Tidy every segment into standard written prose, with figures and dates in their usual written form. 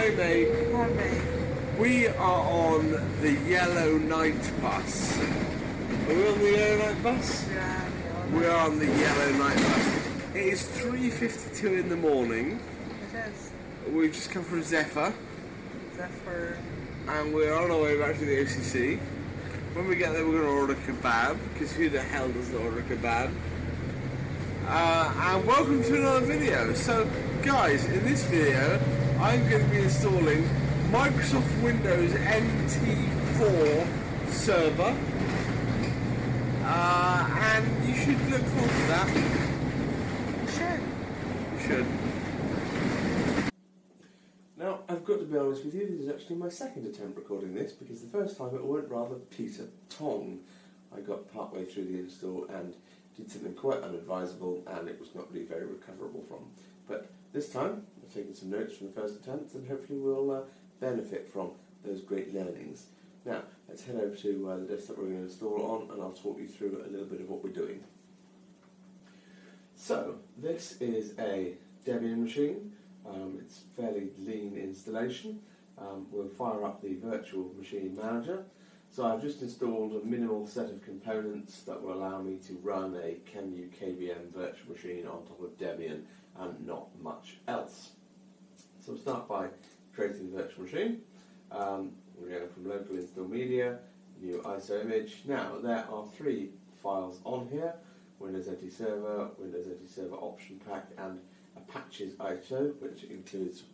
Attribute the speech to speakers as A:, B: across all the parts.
A: Hi mate.
B: Hi mate.
A: We are on the Yellow Night Bus. Are we on the Yellow Night Bus?
B: Yeah,
A: We are on the Yellow Night Bus. It is 3:52 in the morning.
B: it is.
A: We've just come from Zephyr.
B: Zephyr.
A: And we're on our way back to the OCC. When we get there, we're going to order kebab, because who the hell doesn't order kebab? And welcome to another video. So, guys, in this video, I'm going to be installing Microsoft Windows NT4 Server. And you should look forward to that.
B: You should.
A: You should. Now, I've got to be honest with you, this is actually my second attempt recording this, because the first time it went rather Peter Tong. I got partway through the install and did something quite unadvisable, and it was not really very recoverable from. But this time, I've taken some notes from the first attempt, and hopefully we'll benefit from those great learnings. Now, let's head over to the desktop we're going to install on, and I'll talk you through a little bit of what we're doing. So, this is a Debian machine. It's a fairly lean installation. We'll fire up the virtual machine manager. So I've just installed a minimal set of components that will allow me to run a QEMU KVM virtual machine on top of Debian and not much else. So we'll start by creating the virtual machine. We're going from local install media, new ISO image. Now there are three files on here: Windows NT Server, Windows NT Server option pack, and Apache's ISO, which includes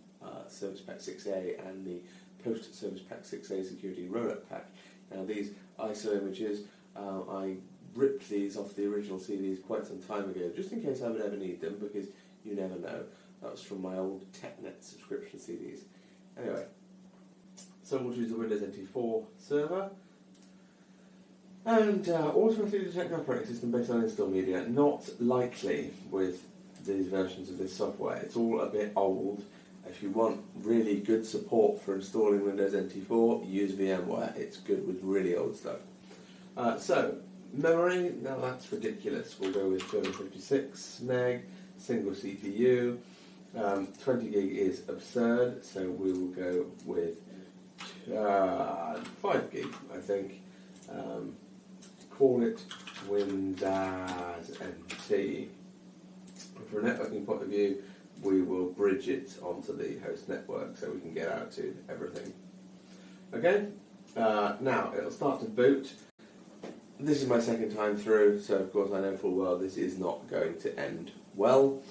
A: Service Pack 6A and the post Service Pack 6A security rollup pack. Now these ISO images, I ripped these off the original CDs quite some time ago, just in case I would ever need them, because you never know. That was from my old TechNet subscription CDs. Anyway, so we'll choose the Windows NT4 Server, and automatically detect operating system based on install media. Not likely with these versions of this software. It's all a bit old. If you want really good support for installing Windows NT4, use VMware. It's good with really old stuff. So, memory, now that's ridiculous. We'll go with 256 meg, single CPU. 20 gig is absurd, so we will go with 5 gig, I think. Call it Windows NT. From a networking point of view, we will bridge it onto the host network so we can get out to everything. Okay, now it'll start to boot. This is my second time through, so of course I know full well this is not going to end well.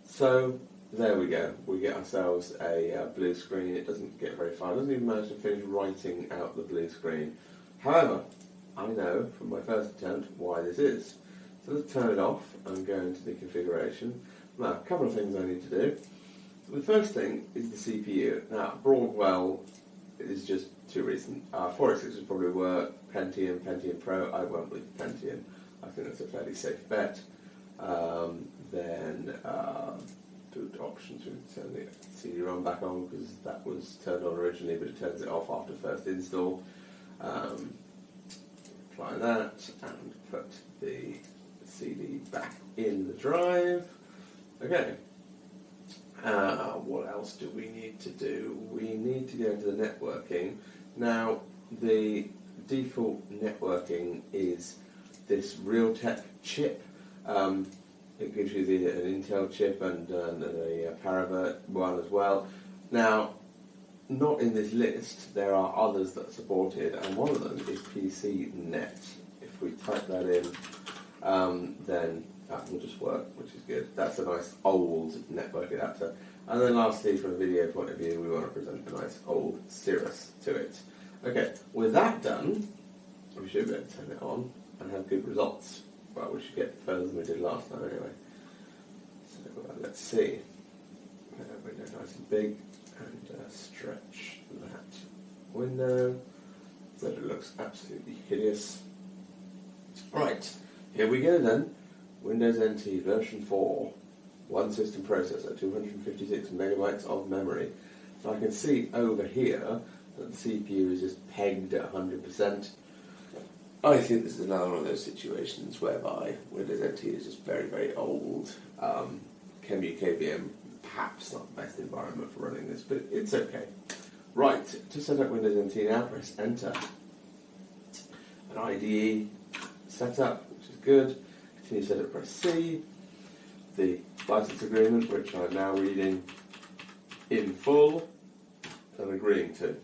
A: So there we go, we get ourselves a blue screen. It doesn't get very far, it doesn't even manage to finish writing out the blue screen. However, I know from my first attempt why this is. So let's turn it off and go into the configuration. Now, a couple of things I need to do. So the first thing is the CPU. Now, Broadwell is just too recent. 486 would probably work. Pentium, Pentium Pro, I went with Pentium. I think that's a fairly safe bet. Then boot options, we can turn the CD-ROM back on because that was turned on originally, but it turns it off after first install. Apply that and put the CD back in the drive. Okay. What else do we need to do? We need to go into the networking. Now, the default networking is this Realtek chip. It gives you an Intel chip and a Paravert one as well. Now, not in this list. There are others that support it, and one of them is PCNet. If we type that in, then that will just work, which is good. That's a nice old network adapter. And then lastly, from a video point of view, we want to present a nice old Cirrus to it. Okay, with that done, we should be able to turn it on and have good results. Well, we should get further than we did last time anyway. So let's see. Window nice and big, and stretch that window so that it looks absolutely hideous. Right. Here we go then. Windows NT version 4, one system processor, 256 megabytes of memory. So I can see over here that the CPU is just pegged at 100%. I think this is another one of those situations whereby Windows NT is just very, very old. QEMU KVM perhaps not the best environment for running this, but it's okay. Right, to set up Windows NT now, press Enter. An IDE setup, which is good. Continue setup, press C. The license agreement, which I'm now reading in full and agreeing to.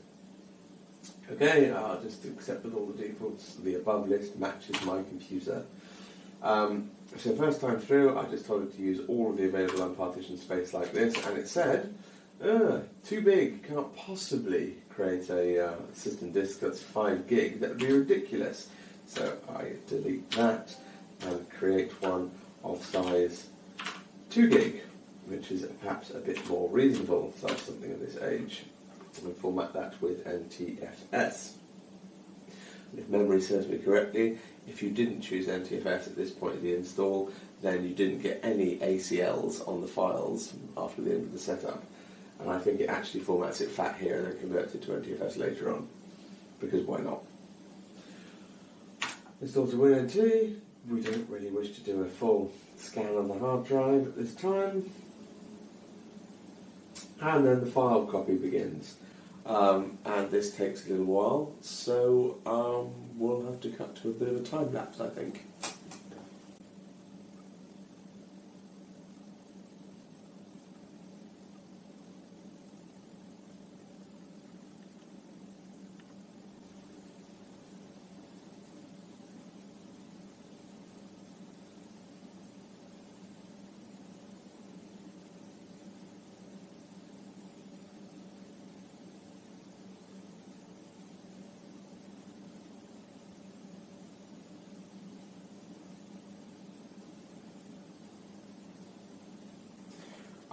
A: Okay, I'll just accept with all the defaults. The above list matches my computer. So first time through, I just told it to use all of the available unpartitioned space like this, and it said, too big, can't possibly create a system disk that's 5 gig, that would be ridiculous. So I delete that and create one of size 2 gig, which is perhaps a bit more reasonable for something of this age. And format that with NTFS. And if memory serves me correctly, if you didn't choose NTFS at this point of the install, then you didn't get any ACLs on the files after the end of the setup. And I think it actually formats it fat here and then converts it to NTFS later on, because why not? Install to WinNT. We don't really wish to do a full scan on the hard drive at this time. And then the file copy begins. And this takes a little while, so we'll have to cut to a bit of a time lapse, I think.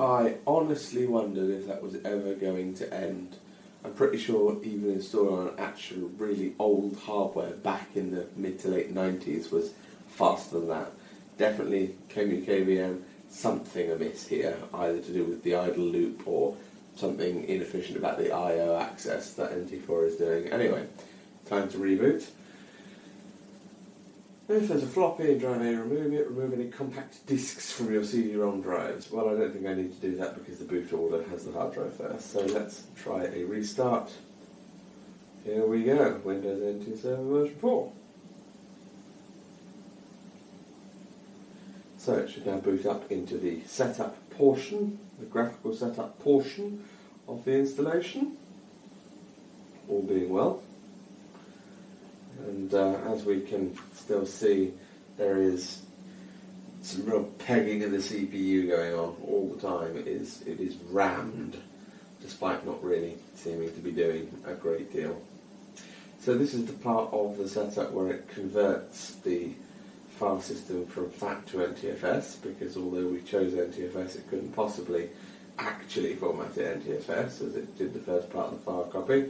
A: I honestly wondered if that was ever going to end. I'm pretty sure even installing on actual really old hardware back in the mid to late 90s was faster than that. Definitely QEMU KVM, something amiss here, either to do with the idle loop or something inefficient about the I/O access that NT4 is doing. Anyway, time to reboot. If there's a floppy in drive A, remove it. Remove any compact disks from your CD-ROM drives. Well, I don't think I need to do that because the boot order has the hard drive first. So let's try a restart. Here we go, Windows NT Server version 4. So it should now boot up into the setup portion, the graphical setup portion of the installation. All being well. And as we can still see, there is some real pegging of the CPU going on all the time. It is rammed, despite not really seeming to be doing a great deal. So this is the part of the setup where it converts the file system from FAT to NTFS, because although we chose NTFS, it couldn't possibly actually format it NTFS as it did the first part of the file copy.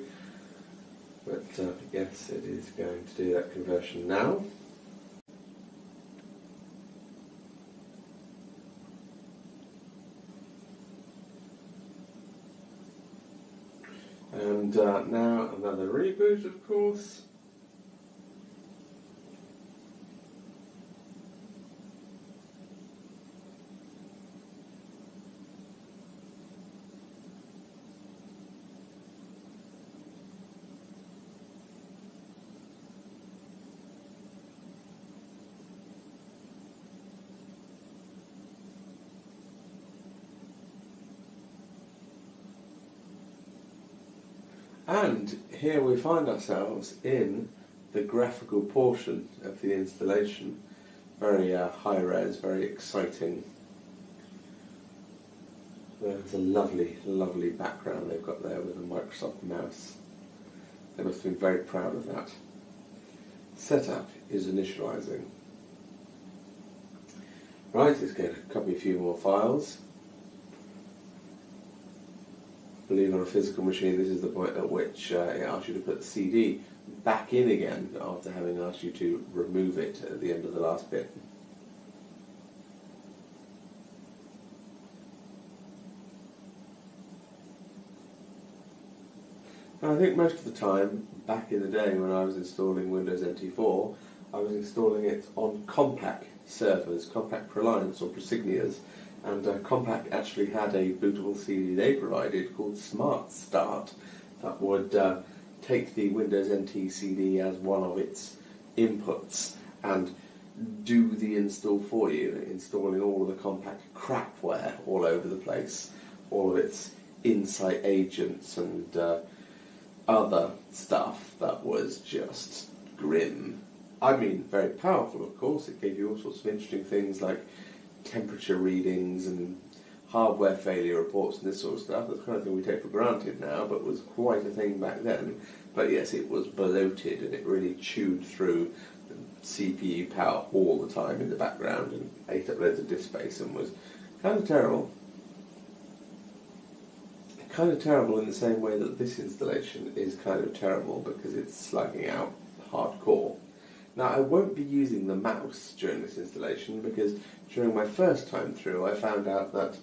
A: But yes, it is going to do that conversion now. And now another reboot, of course. And here we find ourselves in the graphical portion of the installation. Very high res, very exciting. There's a lovely, lovely background they've got there with a Microsoft mouse. They must have been very proud of that. Setup is initializing. Right, it's going to copy a few more files. I believe on a physical machine this is the point at which it asks you to put the CD back in again after having asked you to remove it at the end of the last bit. And I think most of the time, back in the day when I was installing Windows NT4, I was installing it on compact servers, compact Proliants or Prosignias, And Compaq actually had a bootable CD they provided called Smart Start that would take the Windows NT CD as one of its inputs and do the install for you, installing all of the Compaq crapware all over the place, all of its Insight agents and other stuff that was just grim. I mean, very powerful, of course. It gave you all sorts of interesting things like temperature readings and hardware failure reports and this sort of stuff. That's the kind of thing we take for granted now, but was quite a thing back then. But yes, it was bloated and it really chewed through the CPU power all the time in the background and ate up loads of disk space and was kind of terrible. Kind of terrible in the same way that this installation is kind of terrible because it's slugging out hardcore. Now, I won't be using the mouse during this installation because during my first time through I found out that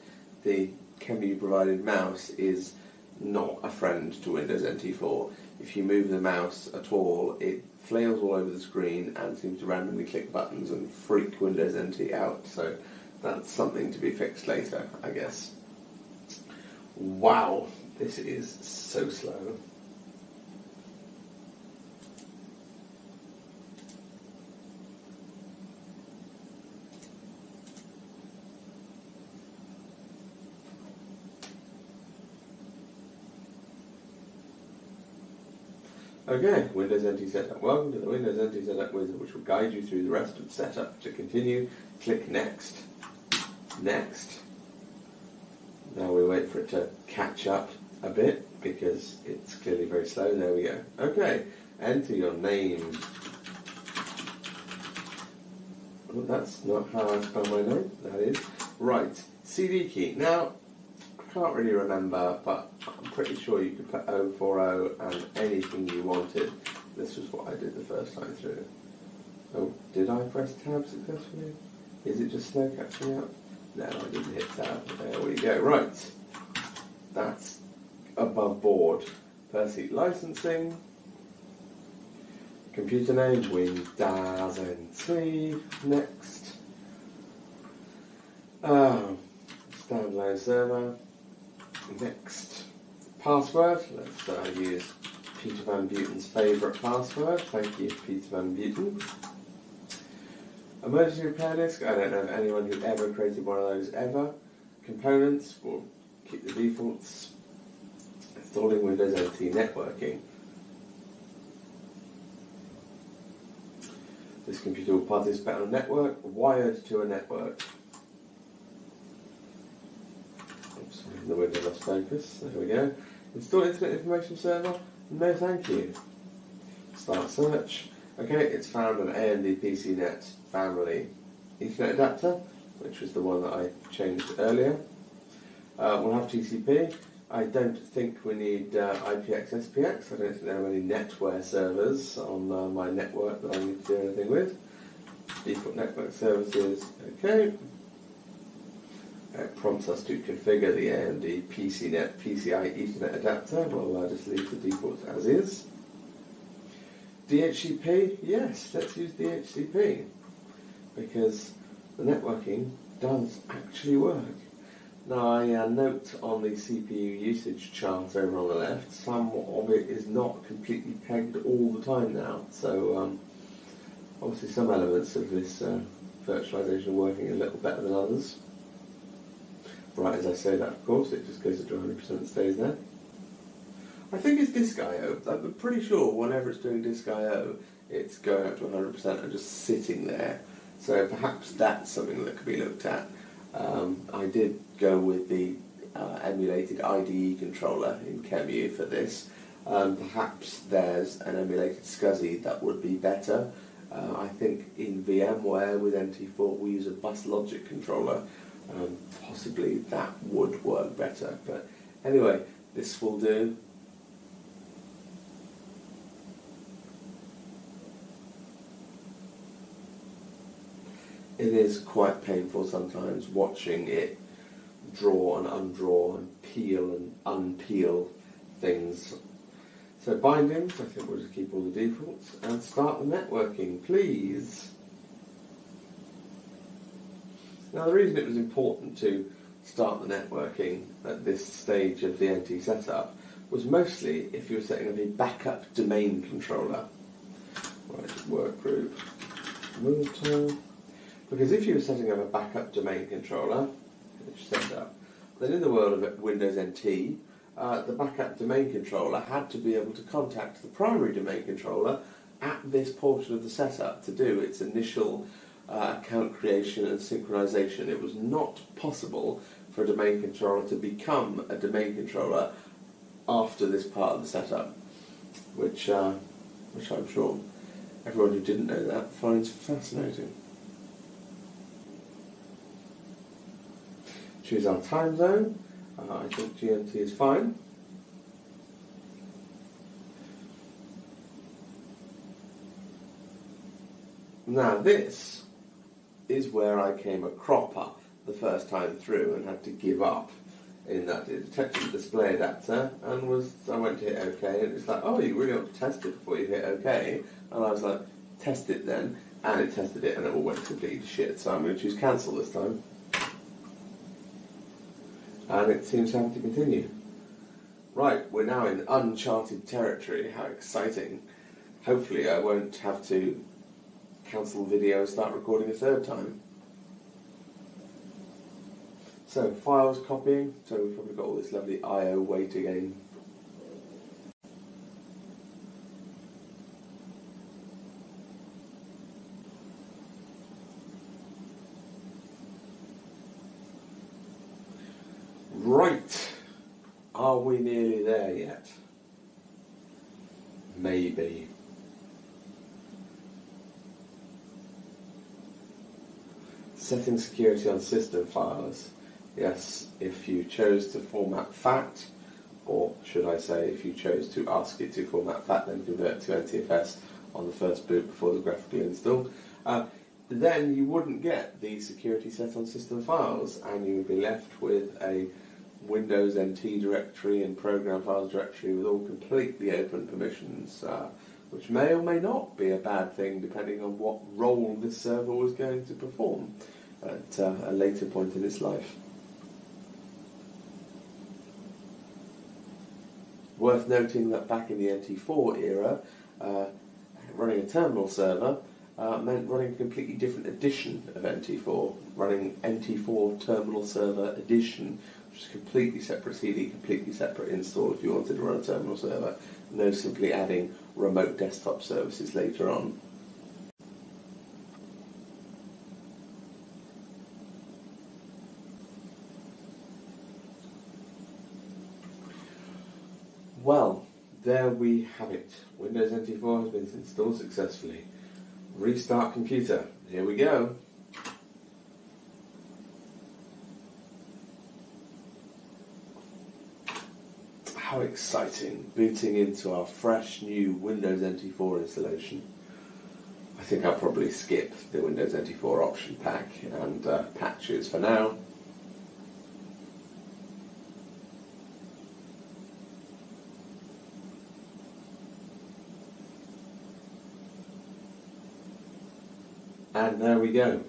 A: the QEMU provided mouse is not a friend to Windows NT4. If you move the mouse at all, it flails all over the screen and seems to randomly click buttons and freak Windows NT out. So that's something to be fixed later, I guess. Wow, this is so slow. Okay, Windows NT Setup. Welcome to the Windows NT Setup wizard, which will guide you through the rest of the setup. To continue, click Next. Next. Now we wait for it to catch up a bit, because it's clearly very slow. There we go. Okay, enter your name. Oh, that's not how I spell my name. That is. Right, CD key. Now, I can't really remember, but I'm pretty sure you could put 040 and anything you wanted. This was what I did the first time through. Oh, did I press tab successfully? Is it just slow catching up? No, I didn't hit tab. There we go. Right. That's above board. Per seat licensing. Computer name, Windows NT. Next. Standalone server. Next. Password. Let's use Peter Van Buiten's favourite password. Thank you, Peter Van Buiten. Emergency repair disk. I don't know of anyone who ever created one of those ever. Components. We'll keep the defaults. Installing Windows NT networking. This computer will participate on a network wired to a network. Oops, the window lost focus. There we go. Install Internet Information Server? No, thank you. Start search. Okay, it's found an AMD PCNet family Ethernet adapter, which was the one that I changed earlier. We'll have TCP. I don't think we need IPX SPX. I don't think there are any netware servers on my network that I need to do anything with. Default network services, okay. It prompts us to configure the AMD PCNet PCI Ethernet adapter. We'll just leave the default as is. DHCP, yes, let's use DHCP because the networking does actually work. Now I note on the CPU usage chart over on the left, some of it is not completely pegged all the time now, so obviously some elements of this virtualization are working a little better than others. Right, as I say that, of course, it just goes to 100% and stays there. I think it's disk I/O. I'm pretty sure whenever it's doing disk I/O, it's going up to 100% and just sitting there. So perhaps that's something that could be looked at. I did go with the emulated IDE controller in QEMU for this. Perhaps there's an emulated SCSI that would be better. I think in VMware with NT4 we use a bus logic controller. Possibly that would work better. But anyway, this will do. It is quite painful sometimes watching it draw and undraw and peel and unpeel things. So bindings, I think we'll just keep all the defaults and start the networking, please. Now the reason it was important to start the networking at this stage of the NT setup was mostly if you were setting up a backup domain controller. Right, workgroup, move tool. Because if you were setting up a backup domain controller, which set up, then in the world of Windows NT, the backup domain controller had to be able to contact the primary domain controller at this portion of the setup to do its initial account creation and synchronization. It was not possible for a domain controller to become a domain controller after this part of the setup, which I'm sure everyone who didn't know that finds fascinating. Choose our time zone. I think GMT is fine. Now this is where I came a cropper the first time through and had to give up, in that it detected the display adapter and I went to hit OK and it's like, oh, you really want to test it before you hit OK, and I was like, test it then, and it tested it and it all went completely to shit, so I'm going to choose cancel this time. And it seems to have to continue. Right, we're now in uncharted territory. How exciting. Hopefully I won't have to cancel the video and start recording a third time. So, files copying. So we've probably got all this lovely I/O wait again. Right, are we nearly there yet? Maybe. Setting security on system files. Yes, if you chose to format FAT, or should I say if you chose to ask it to format FAT then convert to NTFS on the first boot before the graphical install, then you wouldn't get the security set on system files and you would be left with a Windows NT directory and program files directory with all completely open permissions, which may or may not be a bad thing depending on what role this server was going to perform at a later point in its life. Worth noting that back in the NT4 era, running a terminal server meant running a completely different edition of NT4, running NT4 Terminal Server Edition, which is a completely separate CD, completely separate install if you wanted to run a terminal server, no simply adding remote desktop services later on. Well, there we have it. Windows NT4 has been installed successfully. Restart computer. Here we go. How exciting, booting into our fresh new Windows NT4 installation. I think I'll probably skip the Windows NT4 option pack and patches for now. And there we go.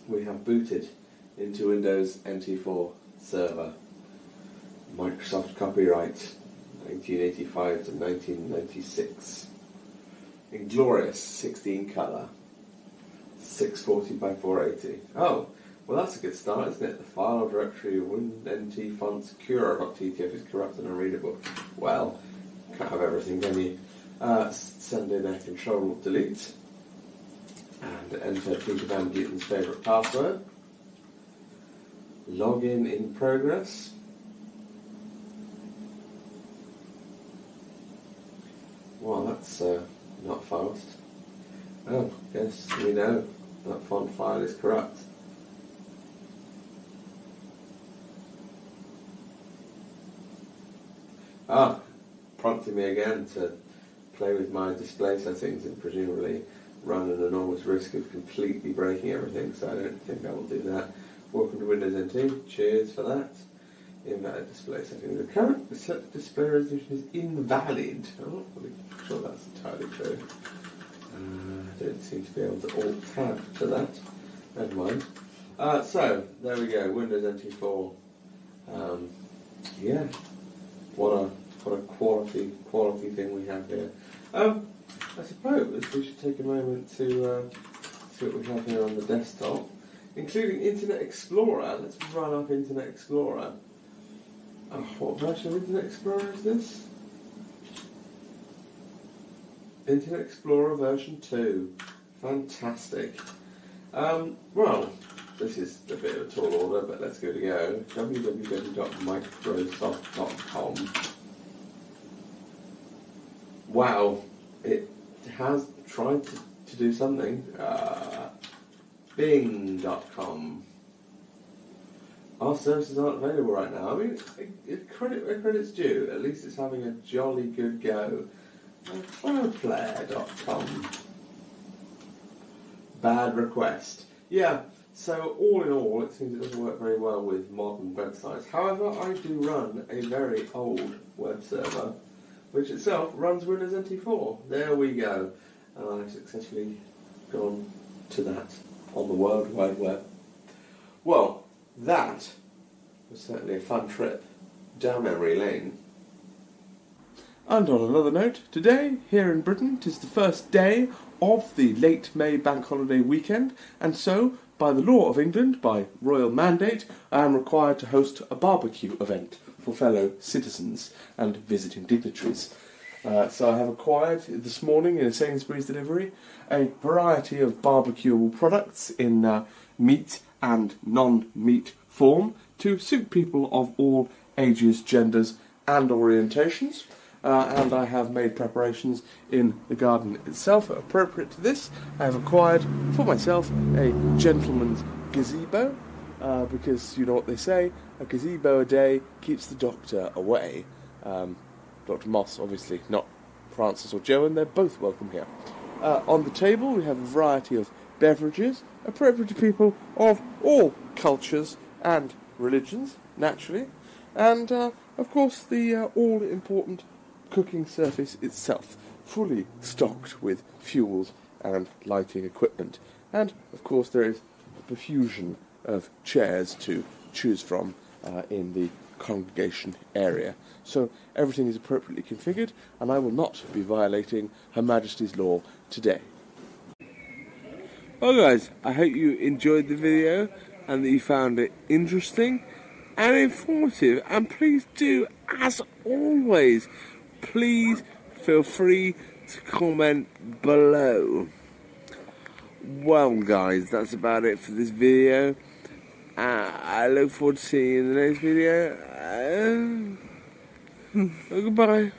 A: We have booted into Windows NT4 Server. Microsoft copyright, 1985 to 1996. Inglorious 16 colour, 640 by 480. Oh, well that's a good start, isn't it? The file directory WinNT font secure.ttf is corrupt and unreadable. Well, can't have everything, can you? Send in a control delete and enter Peter Van Buiten's favourite password. Login in progress. Well, that's not fast. Oh, yes, we know that font file is corrupt. Ah, prompting me again to play with my display settings and presumably run an enormous risk of completely breaking everything, so I don't think I will do that. Welcome to Windows NT, cheers for that. Invalid display settings. The current display resolution is invalid. I'm not really sure that's entirely true. I don't seem to be able to alt-tab to that. Never mind. So there we go, Windows NT4. Yeah, what a quality thing we have here. I suppose we should take a moment to see what we have here on the desktop, including Internet Explorer. Let's run up Internet Explorer. What version of Internet Explorer is this? Internet Explorer version 2. Fantastic. Well, this is a bit of a tall order, but let's give it a go. www.microsoft.com. Wow, it has tried to do something. Bing.com. Our services aren't available right now. I mean, credit where credit's due. At least it's having a jolly good go. Cloudflare.com. Bad request. Yeah, so all in all, it seems it doesn't work very well with modern websites. However, I do run a very old web server, which itself runs Windows NT4. There we go. And I've successfully gone to that on the World Wide Web. Well, that was certainly a fun trip down memory lane. And on another note, today, here in Britain, 'tis the first day of the late May bank holiday weekend, and so, by the law of England, by royal mandate, I am required to host a barbecue event for fellow citizens and visiting dignitaries. So I have acquired this morning in a Sainsbury's delivery a variety of barbecuable products in meat and non-meat form to suit people of all ages, genders and orientations. And I have made preparations in the garden itself appropriate to this. I have acquired for myself a gentleman's gazebo, because you know what they say, a gazebo a day keeps the doctor away. Dr. Moss, obviously, not Francis or Joe, and they're both welcome here. On the table we have a variety of beverages appropriate to people of all cultures and religions, naturally, and of course the all-important cooking surface itself, fully stocked with fuels and lighting equipment, and of course there is a profusion of chairs to choose from in the congregation area. So everything is appropriately configured, and I will not be violating Her Majesty's law today. Well guys, I hope you enjoyed the video and that you found it interesting and informative, and please do, as always, please feel free to comment below. Well guys, that's about it for this video. I look forward to seeing you in the next video. Goodbye.